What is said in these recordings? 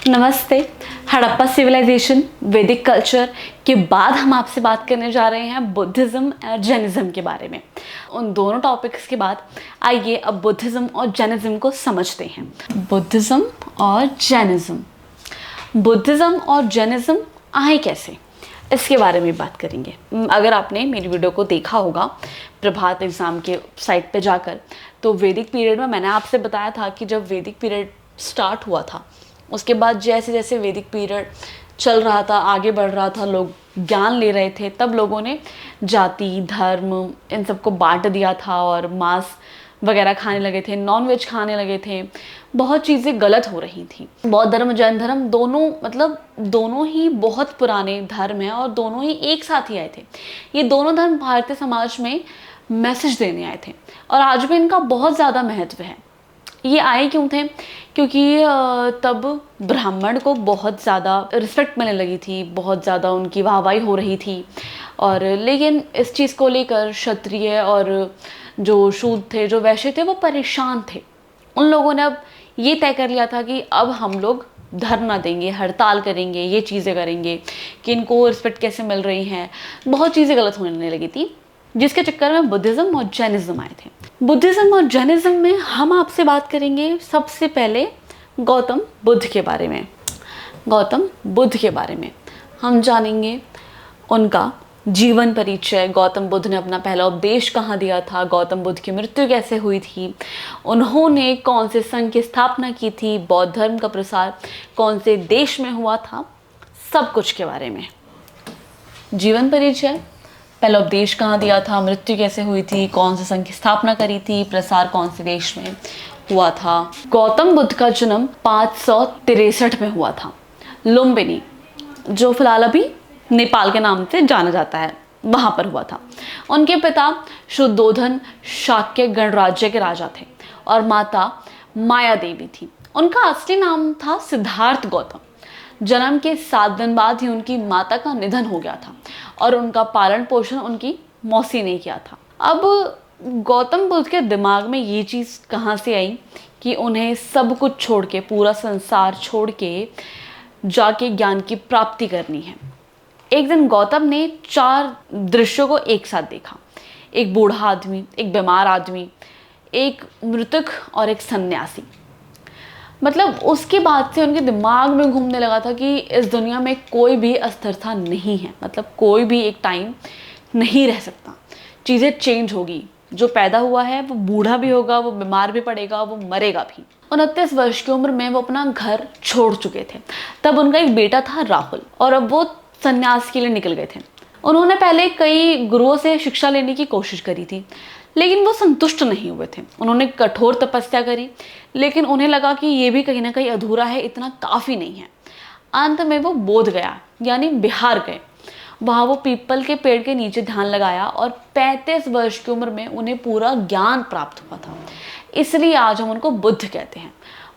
नमस्ते। हड़प्पा सिविलाइजेशन, वैदिक कल्चर के बाद हम आपसे बात करने जा रहे हैं बुद्धिज़्म और जैनिज़्म के बारे में। उन दोनों टॉपिक्स के बाद आइए अब बुद्धिज़्म और जैनिज़्म को समझते हैं। बुद्धिज़्म और जैनिज़्म आए कैसे, इसके बारे में बात करेंगे। अगर आपने मेरी वीडियो को देखा होगा प्रभात एग्ज़ाम के साइट पे जाकर, तो वैदिक पीरियड में मैंने आपसे बताया था कि जब वैदिक पीरियड स्टार्ट हुआ था, उसके बाद जैसे जैसे वैदिक पीरियड चल रहा था, आगे बढ़ रहा था, लोग ज्ञान ले रहे थे, तब लोगों ने जाति, धर्म इन सबको बांट दिया था और मांस वगैरह खाने लगे थे, नॉनवेज खाने लगे थे। बहुत चीज़ें गलत हो रही थी। बौद्ध धर्म, जैन धर्म दोनों ही बहुत पुराने धर्म हैं और दोनों ही एक साथ ही आए थे। ये दोनों धर्म भारतीय समाज में मैसेज देने आए थे और आज भी इनका बहुत ज़्यादा महत्व है। ये आए क्यों थे? क्योंकि तब ब्राह्मण को बहुत ज़्यादा रिस्पेक्ट मिलने लगी थी, बहुत ज़्यादा उनकी वाहवाही हो रही थी। और लेकिन इस चीज़ को लेकर क्षत्रिय और जो शूद्र थे, जो वैश्य थे, वो परेशान थे। उन लोगों ने अब ये तय कर लिया था कि अब हम लोग धरना देंगे, हड़ताल करेंगे, ये चीज़ें करेंगे कि इनको रिस्पेक्ट कैसे मिल रही हैं। बहुत चीज़ें गलत होने लगी थी, जिसके चक्कर में बुद्धिज़्म और जैनिज़्म आए थे। बुद्धिज़्म और जैनिज़्म में हम आपसे बात करेंगे सबसे पहले गौतम बुद्ध के बारे में। गौतम बुद्ध के बारे में हम जानेंगे उनका जीवन परिचय, गौतम बुद्ध ने अपना पहला उपदेश कहाँ दिया था, गौतम बुद्ध की मृत्यु कैसे हुई थी, उन्होंने कौन से संघ की स्थापना की थी, बौद्ध धर्म का प्रसार कौन से देश में हुआ था, सब कुछ के बारे में। जीवन परिचय, पहला उपदेश कहाँ दिया था, मृत्यु कैसे हुई थी, कौन से संघ की स्थापना करी थी, प्रसार कौन से देश में हुआ था। गौतम बुद्ध का जन्म 563 में हुआ था, लुम्बिनी, जो फिलहाल अभी नेपाल के नाम से जाना जाता है, वहाँ पर हुआ था। उनके पिता शुद्धोधन शाक्य गणराज्य के राजा थे और माता माया देवी थी। उनका असली नाम था सिद्धार्थ गौतम। जन्म के 7 दिन बाद ही उनकी माता का निधन हो गया था और उनका पालन पोषण उनकी मौसी ने किया था। अब गौतम बुद्ध के दिमाग में ये चीज़ कहाँ से आई कि उन्हें सब कुछ छोड़ के, पूरा संसार छोड़ के जाके ज्ञान की प्राप्ति करनी है। एक दिन गौतम ने 4 दृश्यों को एक साथ देखा। एक बूढ़ा आदमी, एक बीमार आदमी, एक मृतक और एक सन्यासी। मतलब उसके बाद से उनके दिमाग में घूमने लगा था कि इस दुनिया में कोई भी अस्थिरता नहीं है, मतलब कोई भी एक टाइम नहीं रह सकता, चीज़ें चेंज होगी। जो पैदा हुआ है वो बूढ़ा भी होगा, वो बीमार भी पड़ेगा, वो मरेगा भी। 29 वर्ष की उम्र में वो अपना घर छोड़ चुके थे। तब उनका एक बेटा था राहुल, और अब वो संन्यास के लिए निकल गए थे। उन्होंने पहले कई गुरुओं से शिक्षा लेने की कोशिश करी थी, लेकिन वो संतुष्ट नहीं हुए थे। उन्होंने कठोर तपस्या करी, लेकिन उन्हें लगा कि ये भी कहीं ना कहीं अधूरा है, इतना काफ़ी नहीं है। अंत में वो बोध गया, यानी बिहार गए। वहाँ वो पीपल के पेड़ के नीचे ध्यान लगाया और 35 वर्ष की उम्र में उन्हें पूरा ज्ञान प्राप्त हुआ था। इसलिए आज हम उनको बुद्ध कहते हैं।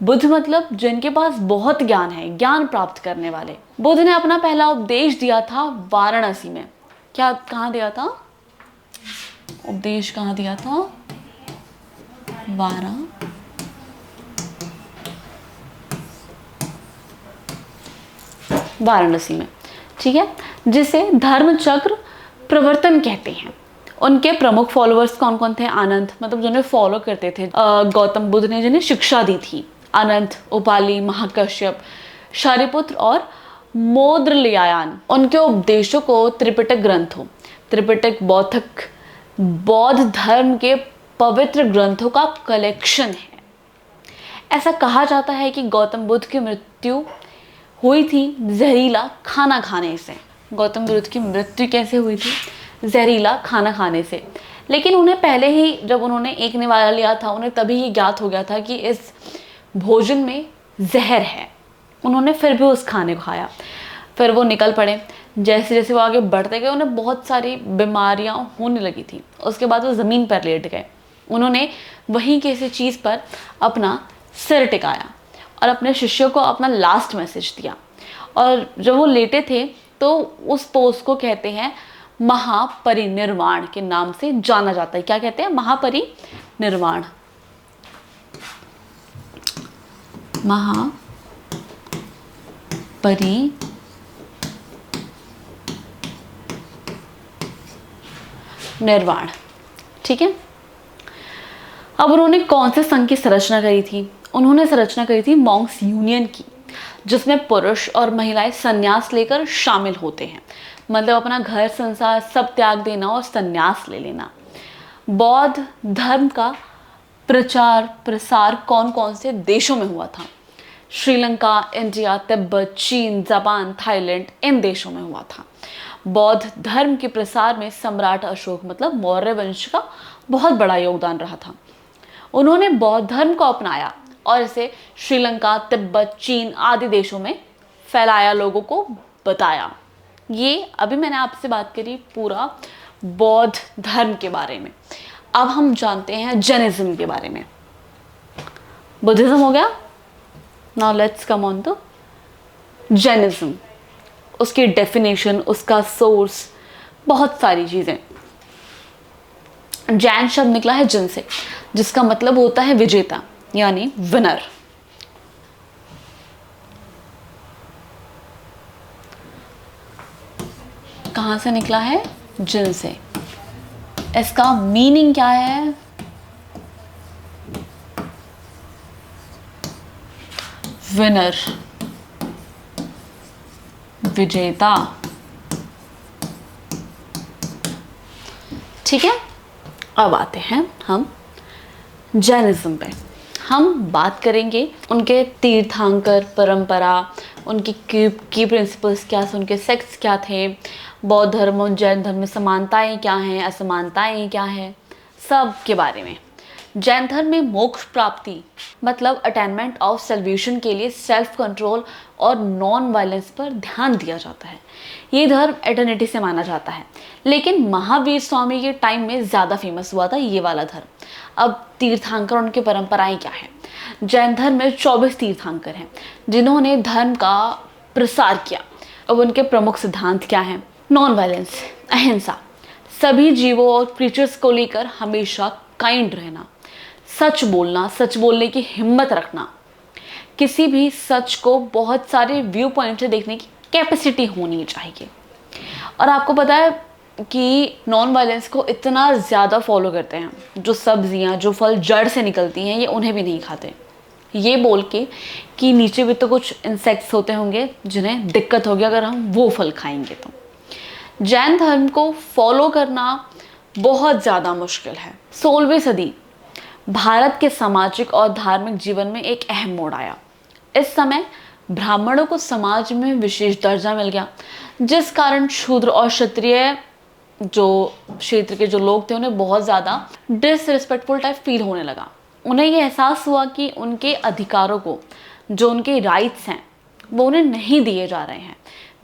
बुद्ध मतलब जिनके पास बहुत ज्ञान है, ज्ञान प्राप्त करने वाले। बुद्ध ने अपना पहला उपदेश दिया था वाराणसी में। कहाँ दिया था उपदेश? कहाँ दिया था? वाराणसी में, ठीक है, जिसे धर्म चक्र प्रवर्तन कहते हैं। उनके प्रमुख फॉलोअर्स कौन कौन थे? अनंत, मतलब जिन्हें फॉलो करते थे गौतम बुद्ध ने, जिन्हें शिक्षा दी थी। अनंत, उपाली, महाकश्यप, शारिपुत्र और मोद्गल्यायन। उनके उपदेशों को त्रिपिटक ग्रंथों, त्रिपिटक बौद्ध धर्म के पवित्र ग्रंथों का कलेक्शन है। ऐसा कहा जाता है कि गौतम बुद्ध की मृत्यु हुई थी जहरीला खाना खाने से। गौतम बुद्ध की मृत्यु कैसे हुई थी? जहरीला खाना खाने से। लेकिन उन्हें पहले ही, जब उन्होंने एक निवाला लिया था, उन्हें तभी ये ज्ञात हो गया था कि इस भोजन में जहर है। उन्होंने फिर भी उस खाने को खाया। फिर वो निकल पड़े। जैसे जैसे वो आगे बढ़ते गए, उन्हें बहुत सारी बीमारियां होने लगी थी। उसके बाद वो ज़मीन पर लेट गए। उन्होंने वहीं किसी चीज़ पर अपना सिर टिकाया और अपने शिष्यों को अपना लास्ट मैसेज दिया। और जब वो लेटे थे तो उस पोज को कहते हैं महापरिनिर्वाण के नाम से जाना जाता है। क्या कहते हैं? महापरिनिर्वाण। परिनिर्वाण। ठीक है, अब उन्होंने कौन से संघ की संरचना करी थी? उन्होंने संरचना करी थी मॉन्क्स यूनियन की, जिसमें पुरुष और महिलाएं संन्यास लेकर शामिल होते हैं। मतलब अपना घर संसार सब त्याग देना और संन्यास ले लेना। बौद्ध धर्म का प्रचार प्रसार कौन कौन से देशों में हुआ था? श्रीलंका, इंडिया, तिब्बत, चीन, जापान, थाईलैंड, इन देशों में हुआ था। बौद्ध धर्म के प्रसार में सम्राट अशोक मतलब मौर्य वंश का बहुत बड़ा योगदान रहा था। उन्होंने बौद्ध धर्म को अपनाया और इसे श्रीलंका, तिब्बत, चीन आदि देशों में फैलाया, लोगों को बताया। ये अभी मैंने आपसे बात करी पूरा बौद्ध धर्म के बारे में। अब हम जानते हैं जैनिज्म के बारे में। बुद्धिज्म हो गया, now let's come on to Jainism. उसकी डेफिनेशन, उसका सोर्स, बहुत सारी चीजें। जैन शब्द निकला है जिन से, जिसका मतलब होता है विजेता यानी विनर। कहां से निकला है? जिन से। इसका मीनिंग क्या है? विनर, विजेता। ठीक है, अब आते हैं हम जैनिज्म पे। हम बात करेंगे उनके तीर्थंकर परंपरा, उनकी की प्रिंसिपल्स क्या थे, उनके सेक्ट्स क्या थे, बौद्ध धर्म और जैन धर्म में समानताएं क्या हैं, असमानताएं क्या हैं, सब के बारे में। जैन धर्म में मोक्ष प्राप्ति मतलब अटेनमेंट ऑफ सल्वेशन के लिए सेल्फ कंट्रोल और नॉन वायलेंस पर ध्यान दिया जाता है। ये धर्म एटर्निटी से माना जाता है, लेकिन महावीर स्वामी के टाइम में ज़्यादा फेमस हुआ था ये वाला धर्म। अब तीर्थंकर, उनकी परंपराएं क्या हैं? जैन धर्म में 24 तीर्थंकर हैं जिन्होंने धर्म का प्रसार किया। अब उनके प्रमुख सिद्धांत क्या हैं? नॉन वायलेंस, अहिंसा, सभी जीवों और क्रीचर्स को लेकर हमेशा काइंड रहना, सच बोलना, सच बोलने की हिम्मत रखना, किसी भी सच को बहुत सारे व्यू पॉइंट से देखने की कैपेसिटी होनी चाहिए। और आपको पता है कि नॉन वायलेंस को इतना ज़्यादा फॉलो करते हैं, जो सब्जियां, जो फल जड़ से निकलती हैं, ये उन्हें भी नहीं खाते, ये बोल के कि नीचे भी तो कुछ इंसेक्ट्स होते होंगे जिन्हें दिक्कत होगी अगर हम वो फल खाएंगे। तो जैन धर्म को फॉलो करना बहुत ज़्यादा मुश्किल है। 16वीं सदी भारत के सामाजिक और धार्मिक जीवन में एक अहम मोड़ आया। इस समय ब्राह्मणों को समाज में विशेष दर्जा मिल गया, जिस कारण शूद्र और क्षत्रिय जो क्षेत्र के जो लोग थे उन्हें बहुत ज़्यादा डिसरिस्पेक्टफुल टाइप फील होने लगा। उन्हें ये एहसास हुआ कि उनके अधिकारों को, जो उनके राइट्स हैं, वो उन्हें नहीं दिए जा रहे हैं,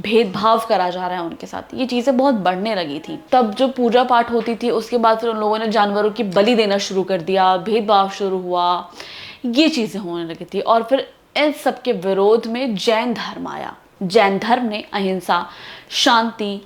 भेदभाव करा जा रहा है उनके साथ। ये चीज़ें बहुत बढ़ने लगी थी। तब जो पूजा पाठ होती थी उसके बाद फिर उन लोगों ने जानवरों की बलि देना शुरू कर दिया, भेदभाव शुरू हुआ, ये चीज़ें होने लगी थी। और फिर इन सब के विरोध में जैन धर्म आया। जैन धर्म ने अहिंसा, शांति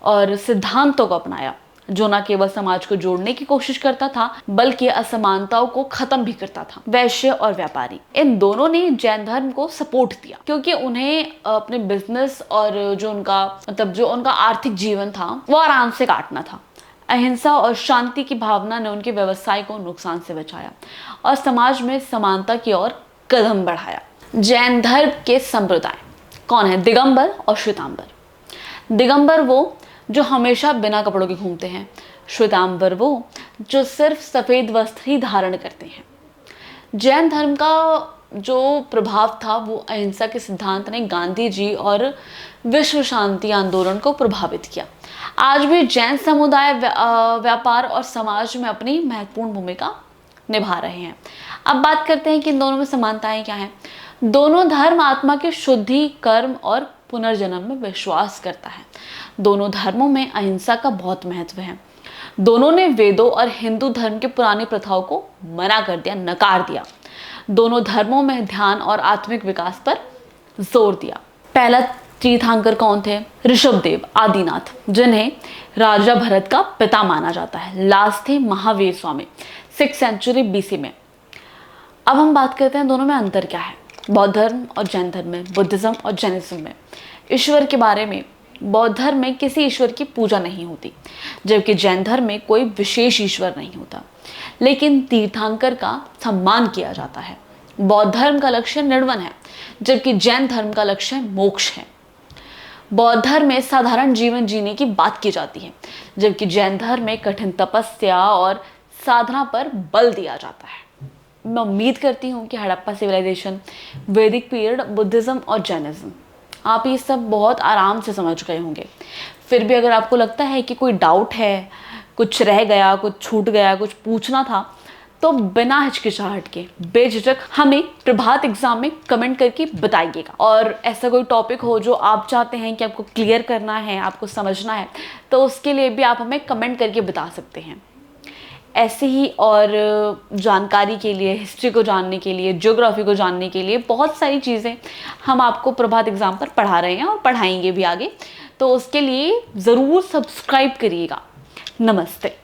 और सिद्धांतों को अपनाया, जो न केवल समाज को जोड़ने की कोशिश करता था बल्कि असमानताओं को खत्म भी करता था। वैश्य और व्यापारी, इन दोनों ने जैन धर्म को सपोर्ट दिया, क्योंकि उन्हें अपने बिजनेस और जो उनका आर्थिक जीवन था वो आराम से काटना था। अहिंसा और शांति की भावना ने उनके व्यवसाय को नुकसान से बचाया और समाज में समानता की ओर कदम बढ़ाया। जैन धर्म के संप्रदाय कौन है? दिगंबर और श्वेतांबर। दिगंबर वो जो हमेशा बिना कपड़ों के घूमते हैं, श्वेतांबर वो जो सिर्फ सफ़ेद वस्त्र ही धारण करते हैं। जैन धर्म का जो प्रभाव था वो अहिंसा के सिद्धांत ने गांधी जी और विश्व शांति आंदोलन को प्रभावित किया। आज भी जैन समुदाय व्यापार और समाज में अपनी महत्वपूर्ण भूमिका निभा रहे हैं। अब बात करते हैं कि इन दोनों में समानताएं क्या हैं। दोनों धर्म आत्मा की शुद्धि, कर्म और पुनर्जन्म में विश्वास करता है। दोनों धर्मों में अहिंसा का बहुत महत्व है। दोनों ने वेदों और हिंदू धर्म के पुरानी प्रथाओं को मना कर दिया, नकार दिया। दोनों धर्मों में ध्यान और आत्मिक विकास पर जोर दिया। पहला तीर्थंकर कौन थे? ऋषभदेव आदिनाथ, जिन्हें राजा भरत का पिता माना जाता है। लास्ट थे Mahavir Swami, 6th century BC में। अब हम बात करते हैं दोनों में अंतर क्या है। बौद्ध धर्म और जैन धर्म में, बुद्धिज़्म और जैनिज्म में ईश्वर के बारे में, बौद्ध धर्म में किसी ईश्वर की पूजा नहीं होती, जबकि जैन धर्म में कोई विशेष ईश्वर नहीं होता, लेकिन तीर्थंकर का सम्मान किया जाता है। बौद्ध धर्म का लक्ष्य निर्वाण है, जबकि जैन धर्म का लक्ष्य मोक्ष है। बौद्ध धर्म में साधारण जीवन जीने की बात की जाती है, जबकि जैन धर्म में कठिन तपस्या और साधना पर बल दिया जाता है। मैं उम्मीद करती हूँ कि हड़प्पा सिविलाइजेशन, वैदिक पीरियड, बुद्धिज़्म और जैनिज्म आप ये सब बहुत आराम से समझ गए होंगे। फिर भी अगर आपको लगता है कि कोई डाउट है, कुछ रह गया, कुछ छूट गया, कुछ पूछना था, तो बिना हिचकिचाहट के बेझिझक हमें प्रभात एग्जाम में कमेंट करके बताइएगा। और ऐसा कोई टॉपिक हो जो आप चाहते हैं कि आपको क्लियर करना है, आपको समझना है, तो उसके लिए भी आप हमें कमेंट करके बता सकते हैं। ऐसे ही और जानकारी के लिए, हिस्ट्री को जानने के लिए, ज्योग्राफी को जानने के लिए बहुत सारी चीज़ें हम आपको प्रभात एग्ज़ाम पर पढ़ा रहे हैं और पढ़ाएंगे भी आगे। तो उसके लिए ज़रूर सब्सक्राइब करिएगा। नमस्ते।